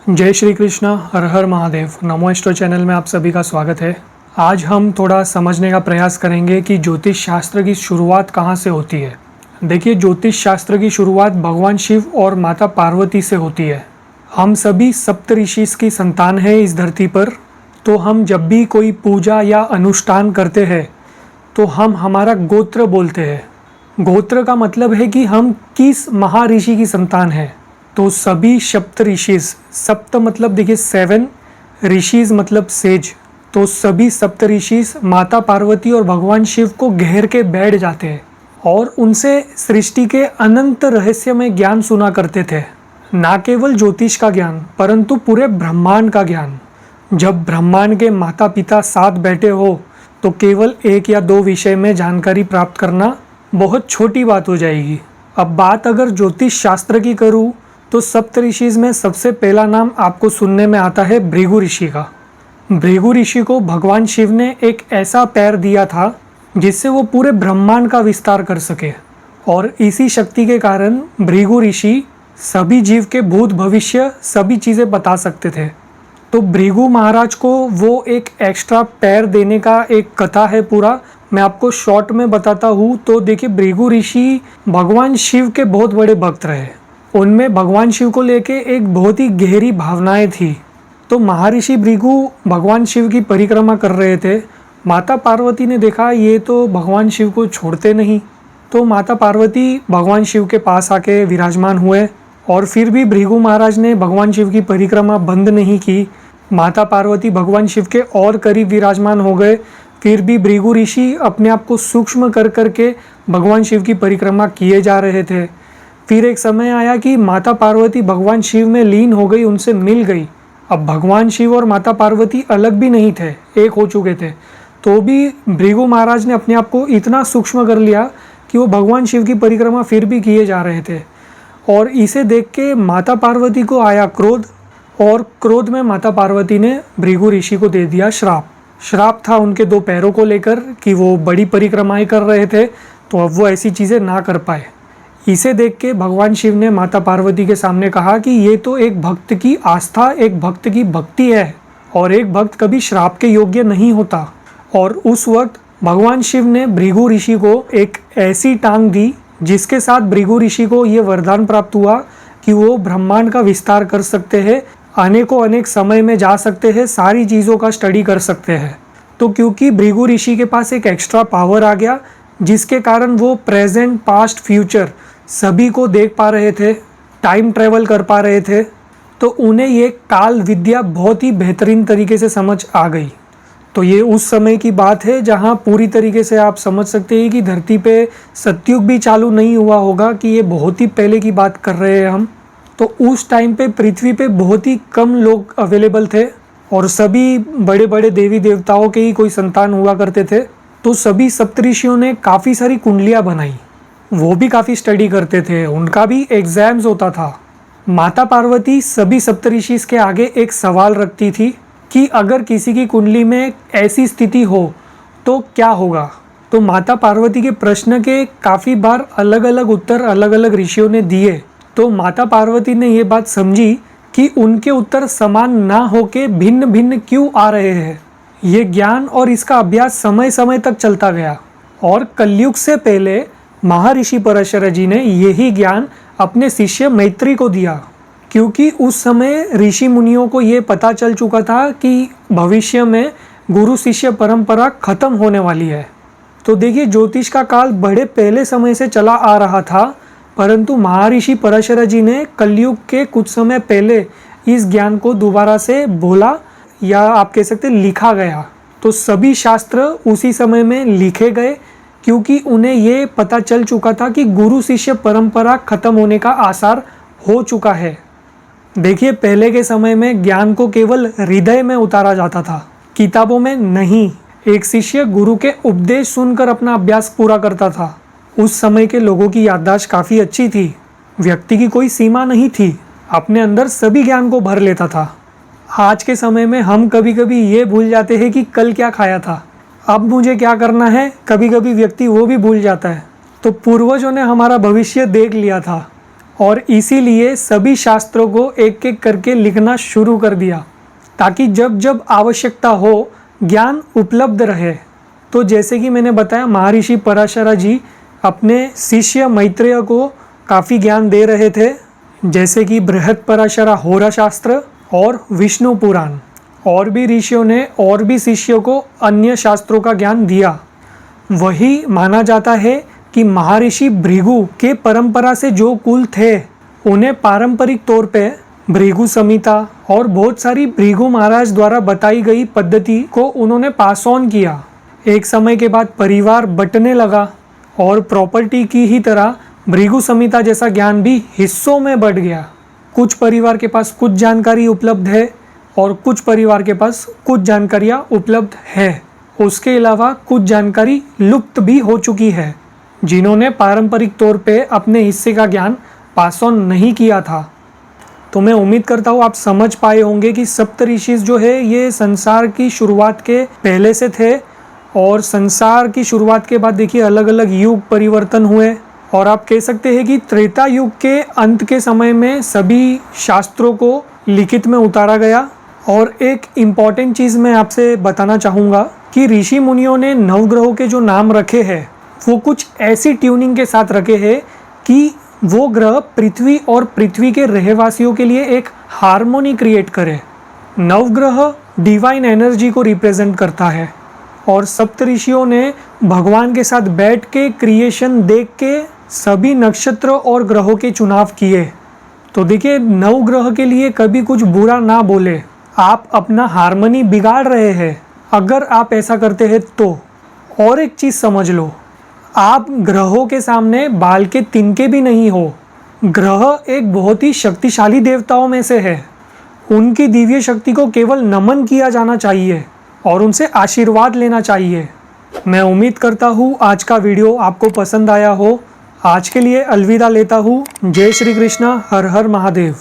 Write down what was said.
जय श्री कृष्ण, हर हर महादेव। नमो astro channel में आप सभी का स्वागत है। आज हम थोड़ा समझने का प्रयास करेंगे कि ज्योतिष शास्त्र की शुरुआत कहाँ से होती है। देखिए, ज्योतिष शास्त्र की शुरुआत भगवान शिव और माता पार्वती से होती है। हम सभी सप्तऋषि की संतान हैं इस धरती पर, तो हम जब भी कोई पूजा या अनुष्ठान करते हैं तो हम हमारा गोत्र बोलते हैं। गोत्र का मतलब है कि हम किस महर्षि की संतान हैं। तो सभी सप्तऋषिज, सप्त मतलब देखिए 7, ऋषिज मतलब सेज, तो सभी सप्तऋषिज माता पार्वती और भगवान शिव को घेर के बैठ जाते हैं और उनसे सृष्टि के अनंत रहस्यमय ज्ञान सुना करते थे। ना केवल ज्योतिष का ज्ञान परंतु पूरे ब्रह्मांड का ज्ञान। जब ब्रह्मांड के माता पिता साथ बैठे हो तो केवल एक या दो विषय में जानकारी प्राप्त करना बहुत छोटी बात हो जाएगी। अब बात अगर ज्योतिष शास्त्र की करूं तो सप्तऋषिज में सबसे पहला नाम आपको सुनने में आता है भृगु ऋषि का। भृगु ऋषि को भगवान शिव ने एक ऐसा पैर दिया था जिससे वो पूरे ब्रह्मांड का विस्तार कर सके, और इसी शक्ति के कारण भृगु ऋषि सभी जीव के भूत भविष्य सभी चीज़ें बता सकते थे। तो भृगु महाराज को वो एक एक्स्ट्रा पैर देने का एक कथा है पूरा, मैं आपको शॉर्ट में बताता हूँ। तो देखिए, भृगु ऋषि भगवान शिव के बहुत बड़े भक्त रहे। उनमें भगवान शिव को लेके एक बहुत ही गहरी भावनाएं थी। तो महर्षि भृगु भगवान शिव की परिक्रमा कर रहे थे। माता पार्वती ने देखा ये तो भगवान शिव को छोड़ते नहीं, तो माता पार्वती भगवान शिव के पास आके विराजमान हुए, और फिर भी भृगु महाराज ने भगवान शिव की परिक्रमा बंद नहीं की। माता पार्वती भगवान शिव के और करीब विराजमान हो गए, फिर भी भृगु ऋषि अपने आप को सूक्ष्म कर करके भगवान शिव की परिक्रमा किए जा रहे थे। फिर एक समय आया कि माता पार्वती भगवान शिव में लीन हो गई, उनसे मिल गई। अब भगवान शिव और माता पार्वती अलग भी नहीं थे, एक हो चुके थे। तो भी भृगु महाराज ने अपने आप को इतना सूक्ष्म कर लिया कि वो भगवान शिव की परिक्रमा फिर भी किए जा रहे थे। और इसे देख के माता पार्वती को आया क्रोध, और क्रोध में माता पार्वती ने भृगु ऋषि को दे दिया श्राप। श्राप था उनके 2 पैरों को लेकर कि वो बड़ी परिक्रमाएं कर रहे थे, तो अब वो ऐसी चीज़ें ना कर पाए। इसे देख के भगवान शिव ने माता पार्वती के सामने कहा कि ये तो एक भक्त की आस्था, एक भक्त की भक्ति है, और एक भक्त कभी श्राप के योग्य नहीं होता। और उस वक्त भगवान शिव ने भृगु ऋषि को एक ऐसी टांग दी जिसके साथ भृगु ऋषि को ये वरदान प्राप्त हुआ कि वो ब्रह्मांड का विस्तार कर सकते हैं, अनेकों अनेक समय में जा सकते हैं, सारी चीज़ों का स्टडी कर सकते हैं। तो क्योंकि भृगु ऋषि के पास एक एक्स्ट्रा पावर आ गया, जिसके कारण वो प्रेजेंट, पास्ट, फ्यूचर सभी को देख पा रहे थे, टाइम ट्रेवल कर पा रहे थे, तो उन्हें ये काल विद्या बहुत ही बेहतरीन तरीके से समझ आ गई। तो ये उस समय की बात है जहाँ पूरी तरीके से आप समझ सकते हैं कि धरती पे सतयुग भी चालू नहीं हुआ होगा, कि ये बहुत ही पहले की बात कर रहे हैं हम। तो उस टाइम पे पृथ्वी पे बहुत ही कम लोग अवेलेबल थे, और सभी बड़े बड़े देवी देवताओं के ही कोई संतान हुआ करते थे। तो सभी सप्तऋषियों ने काफ़ी सारी कुंडलियाँ बनाई, वो भी काफ़ी स्टडी करते थे, उनका भी एग्जाम्स होता था। माता पार्वती सभी सप्तऋषि के आगे एक सवाल रखती थी कि अगर किसी की कुंडली में ऐसी स्थिति हो तो क्या होगा। तो माता पार्वती के प्रश्न के काफ़ी बार अलग अलग उत्तर अलग अलग ऋषियों ने दिए। तो माता पार्वती ने ये बात समझी कि उनके उत्तर समान ना होके भिन्न भिन्न क्यों आ रहे हैं। ये ज्ञान और इसका अभ्यास समय समय तक चलता गया, और कलयुग से पहले महर्षि पराशर जी ने यही ज्ञान अपने शिष्य मैत्री को दिया, क्योंकि उस समय ऋषि मुनियों को ये पता चल चुका था कि भविष्य में गुरु शिष्य परंपरा खत्म होने वाली है। तो देखिए, ज्योतिष का काल बड़े पहले समय से चला आ रहा था, परंतु महर्षि पराशर जी ने कलयुग के कुछ समय पहले इस ज्ञान को दोबारा से बोला, या आप कह सकते लिखा गया। तो सभी शास्त्र उसी समय में लिखे गए, क्योंकि उन्हें ये पता चल चुका था कि गुरु शिष्य परंपरा खत्म होने का आसार हो चुका है। देखिए, पहले के समय में ज्ञान को केवल हृदय में उतारा जाता था, किताबों में नहीं। एक शिष्य गुरु के उपदेश सुनकर अपना अभ्यास पूरा करता था। उस समय के लोगों की याददाश्त काफ़ी अच्छी थी, व्यक्ति की कोई सीमा नहीं थी, अपने अंदर सभी ज्ञान को भर लेता था। आज के समय में हम कभी कभी ये भूल जाते हैं कि कल क्या खाया था, अब मुझे क्या करना है, कभी कभी व्यक्ति वो भी भूल जाता है। तो पूर्वजों ने हमारा भविष्य देख लिया था, और इसीलिए सभी शास्त्रों को एक एक करके लिखना शुरू कर दिया ताकि जब जब आवश्यकता हो ज्ञान उपलब्ध रहे। तो जैसे कि मैंने बताया, महर्षि पराशर जी अपने शिष्य मैत्रेय को काफ़ी ज्ञान दे रहे थे, जैसे कि बृहत्पराशरा होरा शास्त्र और विष्णु पुराण। और भी ऋषियों ने और भी शिष्यों को अन्य शास्त्रों का ज्ञान दिया। वही माना जाता है कि महर्षि भृगु के परंपरा से जो कुल थे उन्हें पारंपरिक तौर पे भृगु संहिता और बहुत सारी भृगु महाराज द्वारा बताई गई पद्धति को उन्होंने पास ऑन किया। एक समय के बाद परिवार बंटने लगा और प्रॉपर्टी की ही तरह भृगु संहिता जैसा ज्ञान भी हिस्सों में बंट गया। कुछ परिवार के पास कुछ जानकारी उपलब्ध है और कुछ परिवार के पास कुछ जानकारियाँ उपलब्ध है। उसके अलावा कुछ जानकारी लुप्त भी हो चुकी है जिन्होंने पारंपरिक तौर पे अपने हिस्से का ज्ञान पास ऑन नहीं किया था। तो मैं उम्मीद करता हूँ आप समझ पाए होंगे कि सप्तऋषि जो है ये संसार की शुरुआत के पहले से थे और संसार की शुरुआत के बाद देखिए अलग अलग युग परिवर्तन हुए और आप कह सकते हैं कि त्रेता युग के अंत के समय में सभी शास्त्रों को लिखित में उतारा गया। और एक इम्पॉर्टेंट चीज़ मैं आपसे बताना चाहूँगा कि ऋषि मुनियों ने नवग्रहों के जो नाम रखे हैं वो कुछ ऐसी ट्यूनिंग के साथ रखे हैं कि वो ग्रह पृथ्वी और पृथ्वी के रहवासियों के लिए एक हार्मोनी क्रिएट करे। नवग्रह डिवाइन एनर्जी को रिप्रेजेंट करता है और सप्तऋषियों ने भगवान के साथ बैठ के क्रिएशन देख के सभी नक्षत्र और ग्रहों के चुनाव किए। तो देखिए नवग्रह के लिए कभी कुछ बुरा ना बोले, आप अपना हार्मनी बिगाड़ रहे हैं अगर आप ऐसा करते हैं तो। और एक चीज़ समझ लो, आप ग्रहों के सामने बाल के तिनके भी नहीं हो। ग्रह एक बहुत ही शक्तिशाली देवताओं में से है। उनकी दिव्य शक्ति को केवल नमन किया जाना चाहिए और उनसे आशीर्वाद लेना चाहिए। मैं उम्मीद करता हूँ आज का वीडियो आपको पसंद आया हो। आज के लिए अलविदा लेता हूँ। जय श्री कृष्णा, हर हर महादेव।